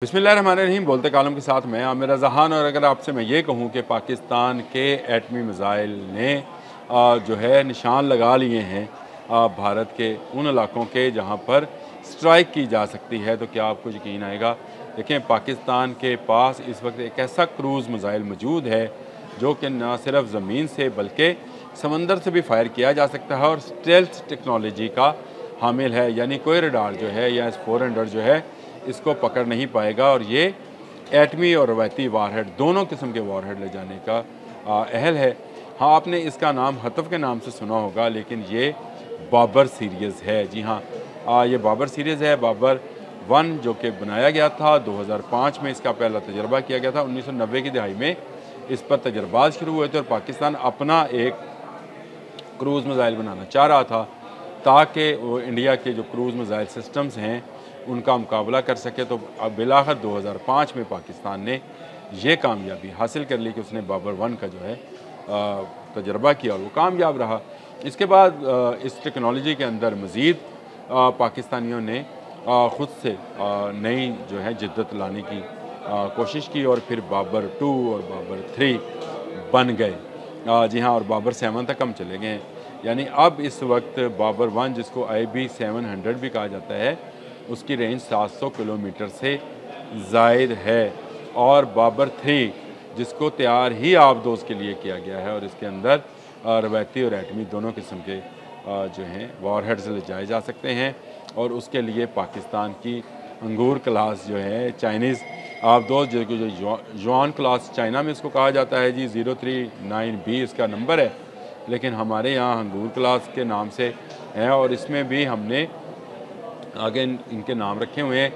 बिस्मिल्लाहिर्रहमानिर्रहीम। बोलते कालम के साथ मैं आमिर जहान। और अगर आपसे मैं ये कहूँ कि पाकिस्तान के एटमी मिज़ाइल ने जो है निशान लगा लिए हैं भारत के उन इलाकों के जहाँ पर स्ट्राइक की जा सकती है, तो क्या आपको यकीन आएगा? देखें, पाकिस्तान के पास इस वक्त एक ऐसा क्रूज़ मिज़ाइल मौजूद है जो कि न सिर्फ ज़मीन से बल्कि समंदर से भी फायर किया जा सकता है और स्टेल्थ टेक्नोलॉजी का हामिल है। यानी कोई रडार जो है या S-400 जो है इसको पकड़ नहीं पाएगा। और ये एटमी और रवायती वारहेड दोनों किस्म के वारहेड ले जाने का अहल है। हाँ, आपने इसका नाम हतफ़ के नाम से सुना होगा, लेकिन ये बाबर सीरीज़ है। जी हाँ, ये बाबर सीरीज़ है। बाबर 1 जो कि बनाया गया था 2005 में, इसका पहला तजर्बा किया गया था। 1990 की दहाई में इस पर तजर्बात शुरू हुए थे और पाकिस्तान अपना एक क्रूज़ मिज़ाइल बनाना चाह रहा था ताकि वो इंडिया के जो क्रूज़ मिज़ाइल सिस्टम्स हैं उनका मुकाबला कर सके। तो अब बिलाखिर 2005 में पाकिस्तान ने ये कामयाबी हासिल कर ली कि उसने बाबर 1 का जो है तजर्बा किया और वो कामयाब रहा। इसके बाद इस टेक्नोलॉजी के अंदर मज़ीद पाकिस्तानियों ने ख़ुद से नई जो है जिद्दत लाने की कोशिश की और फिर बाबर 2 और बाबर 3 बन गए। जी हाँ, और बाबर 7 तक हम चले गए हैं। यानी अब इस वक्त बाबर 1, जिसको IB-700 भी कहा जाता है, उसकी रेंज 700 किलोमीटर से ज़ायद है। और बाबर 3 जिसको तैयार ही आबदोज़ के लिए किया गया है और इसके अंदर रवायती और एटमी दोनों किस्म के जो हैं वारहेड्स ले जाए जा सकते हैं। और उसके लिए पाकिस्तान की अंगूर क्लास जो है चाइनीज़ आबदोज़ जो युआन क्लास चाइना में इसको कहा जाता है जी, 039B इसका नंबर है, लेकिन हमारे यहाँ अंगूर क्लास के नाम से है। और इसमें भी हमने आगे इनके नाम रखे हुए हैं।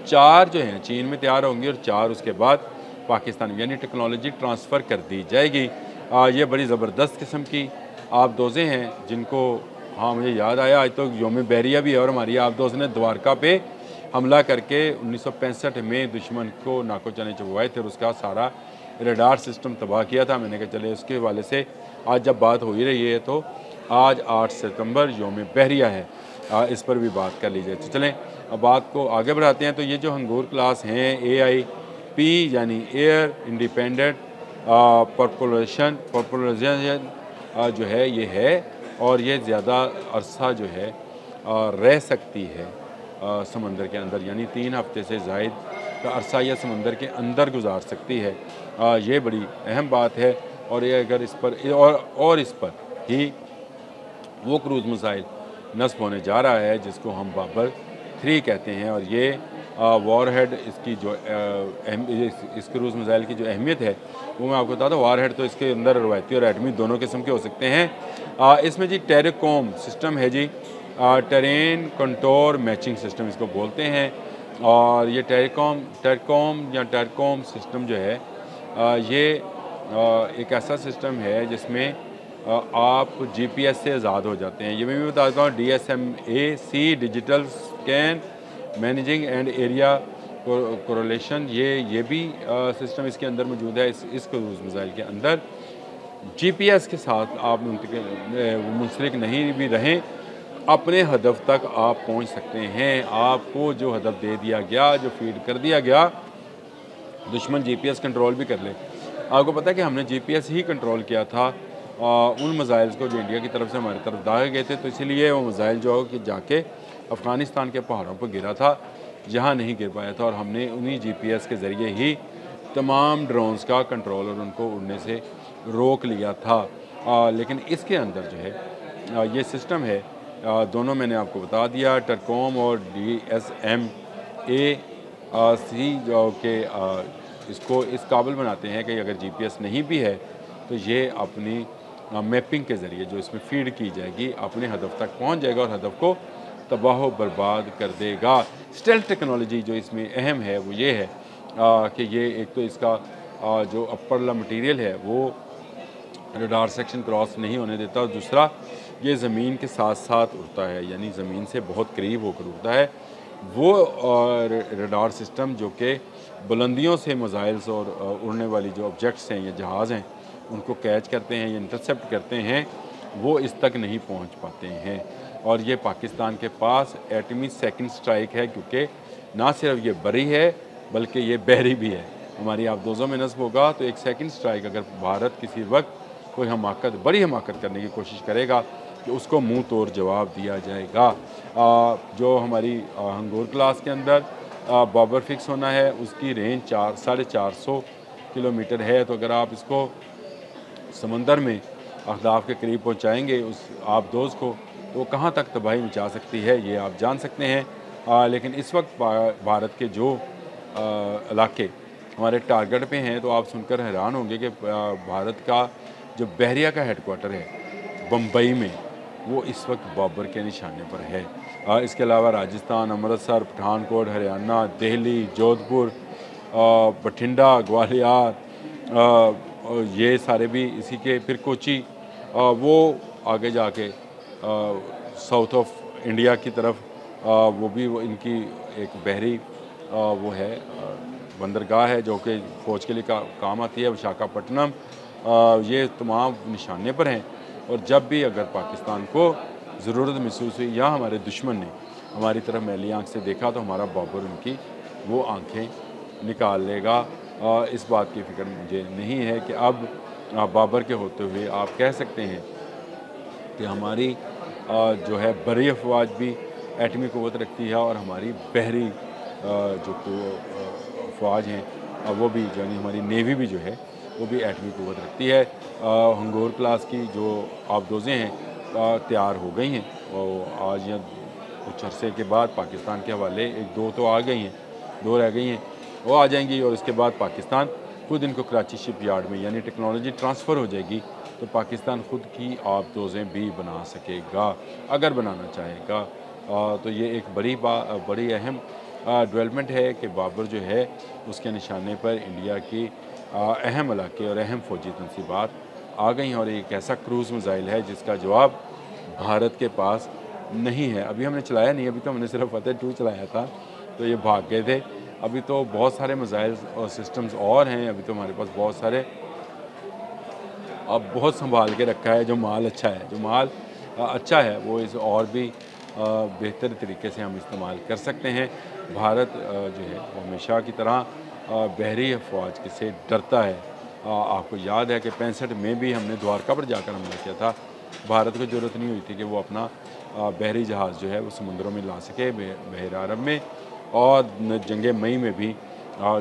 4 जो हैं चीन में तैयार होंगे और 4 उसके बाद पाकिस्तान में, यानी टेक्नोलॉजी ट्रांसफ़र कर दी जाएगी। ये बड़ी ज़बरदस्त किस्म की आबदोज़ें हैं जिनको, हाँ मुझे याद आया, आज तो योम बहरिया भी है और हमारी आबदोज़ ने द्वारका पे हमला करके 1965 में दुश्मन को नाको चने चबवाए थे और उसका सारा रडार सिस्टम तबाह किया था। मैंने कहा चले उसके हवाले से आज जब बात हो ही रही है तो आज 8 सितंबर योम बहरिया है, इस पर भी बात कर लीजिए। तो चलें अब बात को आगे बढ़ाते हैं। तो ये जो अंगूर क्लास हैं AIP यानी एयर इंडिपेंडेंट पॉपुलेशन जो है ये है, और ये ज़्यादा अरसा जो है रह सकती है समंदर के अंदर, यानी 3 हफ्ते से ज़ायद का अरसा यह समंदर के अंदर गुजार सकती है। ये बड़ी अहम बात है। और ये अगर इस पर और इस पर ही वो क्रूज़ मिसाइल नस्ब होने जा रहा है जिसको हम बाबर 3 कहते हैं। और ये वारहेड इसकी जो इस क्रूज़ मिसाइल की जो अहमियत है वो मैं आपको बता दूँ। वारहेड तो इसके अंदर रवायती और एटमी दोनों किस्म के हो सकते हैं। इसमें जी टेरिकॉम सिस्टम है जी, टेरेन कंट्रोल मैचिंग सिस्टम इसको बोलते हैं। और ये टेरकॉम सिस्टम जो है ये एक ऐसा सिस्टम है जिसमें आप GPS से आज़ाद हो जाते हैं। ये मैं भी बताता हूँ, DSMAC digital scan managing and area correlation, ये भी सिस्टम इसके अंदर मौजूद है। इस क्रूज़ मिसाइल के अंदर GPS के साथ आप मुंसलिक नहीं भी रहें, अपने हदफ तक आप पहुंच सकते हैं। आपको जो हदफ दे दिया गया, जो फीड कर दिया गया, दुश्मन GPS कंट्रोल भी कर ले। आपको पता है कि हमने GPS ही कंट्रोल किया था उन मिसाइल्स को जो इंडिया की तरफ से हमारी तरफ दागे गए थे। तो इसीलिए वो मिसाइल जो कि जाके अफ़गानिस्तान के पहाड़ों पर गिरा था, जहाँ नहीं गिर पाया था। और हमने उन्हीं GPS के ज़रिए ही तमाम ड्रोन्स का कंट्रोल और उनको उड़ने से रोक लिया था। लेकिन इसके अंदर जो है ये सिस्टम है, दोनों मैंने आपको बता दिया, टेरकॉम और DSMAC जो कि इसको इस काबिल बनाते हैं कि अगर GPS नहीं भी है तो ये अपनी मैपिंग के ज़रिए जो इसमें फीड की जाएगी अपने हदफ तक पहुंच जाएगा और हदफ को तबाह बर्बाद कर देगा। स्टेल्थ टेक्नोलॉजी जो इसमें अहम है वो ये है कि ये एक तो इसका जो अपर मटीरियल है वो रडार सेक्शन क्रॉस नहीं होने देता, और दूसरा ये ज़मीन के साथ साथ उड़ता है, यानी ज़मीन से बहुत करीब होकर उड़ता है। वो रडार सिस्टम जो कि बुलंदियों से मिसाइल्स और उड़ने वाली जो ऑब्जेक्ट्स हैं या जहाज़ हैं उनको कैच करते हैं या इंटरसेप्ट करते हैं, वो इस तक नहीं पहुंच पाते हैं। और ये पाकिस्तान के पास एटमी सेकंड स्ट्राइक है, क्योंकि ना सिर्फ ये बरी है बल्कि ये बहरी भी है। हमारी आबदोज़ों में नस्ब होगा तो एक सेकंड स्ट्राइक अगर भारत किसी वक्त कोई हमाकत, बड़ी हमाकत करने की कोशिश करेगा कि उसको मुंह तोड़ जवाब दिया जाएगा। जो हमारी हंगोर क्लास के अंदर बॉबर फिक्स होना है, उसकी रेंज 400-450 किलोमीटर है। तो अगर आप इसको समंदर में अहदाफ के करीब पहुंचाएंगे उस आबदोज़ को, तो कहाँ तक तबाही मचा सकती है ये आप जान सकते हैं। लेकिन इस वक्त भारत के जो इलाके हमारे टारगेट पे हैं, तो आप सुनकर हैरान होंगे कि भारत का जो बहरिया का हेडक्वार्टर है बम्बई में, वो इस वक्त बाबर के निशाने पर है। इसके अलावा राजस्थान, अमृतसर, पठानकोट, हरियाणा, दिल्ली, जोधपुर, बठिंडा, ग्वालियर, ये सारे भी इसी के, फिर कोची, वो आगे जाके साउथ ऑफ इंडिया की तरफ, वो भी वो इनकी एक बहरी वो है बंदरगाह है जो कि फ़ौज के लिए काम आती है, विशाखापट्टनम। ये तमाम निशाने पर हैं। और जब भी अगर पाकिस्तान को ज़रूरत महसूस हुई या हमारे दुश्मन ने हमारी तरफ मैली आँख से देखा, तो हमारा बाबर उनकी वो आँखें निकाल लेगा। इस बात की फ़िक्र मुझे नहीं है कि अब बाबर के होते हुए आप कह सकते हैं कि हमारी जो है बरी अफवाज भी एटमी क़ुव्वत रखती है, और हमारी बहरी जो अफवाज हैं वो भी, यानी हमारी नेवी भी जो है वो भी एटमी क़ुव्वत रखती है। हंगोर क्लास की जो आबदोज़ें हैं तैयार हो गई हैं, और आज या कुछ अरसे के बाद पाकिस्तान के हवाले 1-2 तो आ गई हैं, 2 रह गई हैं, वो आ जाएंगी। और उसके बाद पाकिस्तान खुद इनको कराची शिप यार्ड में, यानी टेक्नोलॉजी ट्रांसफ़र हो जाएगी, तो पाकिस्तान ख़ुद की आबदोज़ें भी बना सकेगा अगर बनाना चाहेगा। तो ये एक बड़ी अहम डेवलपमेंट है कि बाबर जो है उसके निशाने पर इंडिया की अहम इलाके और अहम फ़ौजी तनसीबात आ गई हैं। और एक ऐसा क्रूज़ मिज़ाइल है जिसका जवाब भारत के पास नहीं है। अभी हमने चलाया नहीं, अभी तो हमने सिर्फ फतेह 2 चलाया था, तो ये भाग गए थे। अभी तो बहुत सारे मिज़ाइल और सिस्टम्स और हैं। अभी तो हमारे पास बहुत सारे, अब बहुत संभाल के रखा है। जो माल अच्छा है, जो माल अच्छा है, वो इस और भी बेहतर तरीके से हम इस्तेमाल कर सकते हैं। भारत जो है वो हमेशा की तरह बहरी अफवाज से डरता है। आपको याद है कि 65 में भी हमने द्वारका पर जाकर हमला किया था। भारत को ज़रूरत नहीं हुई थी कि वो अपना बहरी जहाज़ जो है वो समुद्रों में ला सके, बहर अरब में। और जंग मई में भी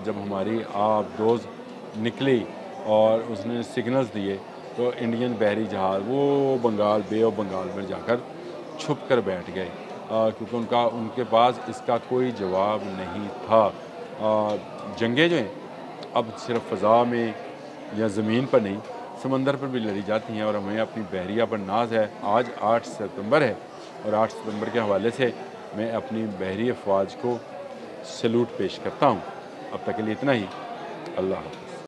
जब हमारी आबदोज़ निकली और उसने सिग्नल्स दिए, तो इंडियन बहरी जहाज़ वो बे ऑफ बंगाल में जाकर छुप कर बैठ गए, क्योंकि उनके पास इसका कोई जवाब नहीं था। जंगें जो हैं अब सिर्फ फ़ज़ा में या ज़मीन पर नहीं, समंदर पर भी लड़ी जाती हैं, और हमें अपनी बहरिया पर नाज है। आज 8 सितंबर है, और 8 सितंबर के हवाले से मैं अपनी बहरी अफवाज को सैल्यूट पेश करता हूँ। अब तक के लिए इतना ही। अल्लाह हाफ़िज़।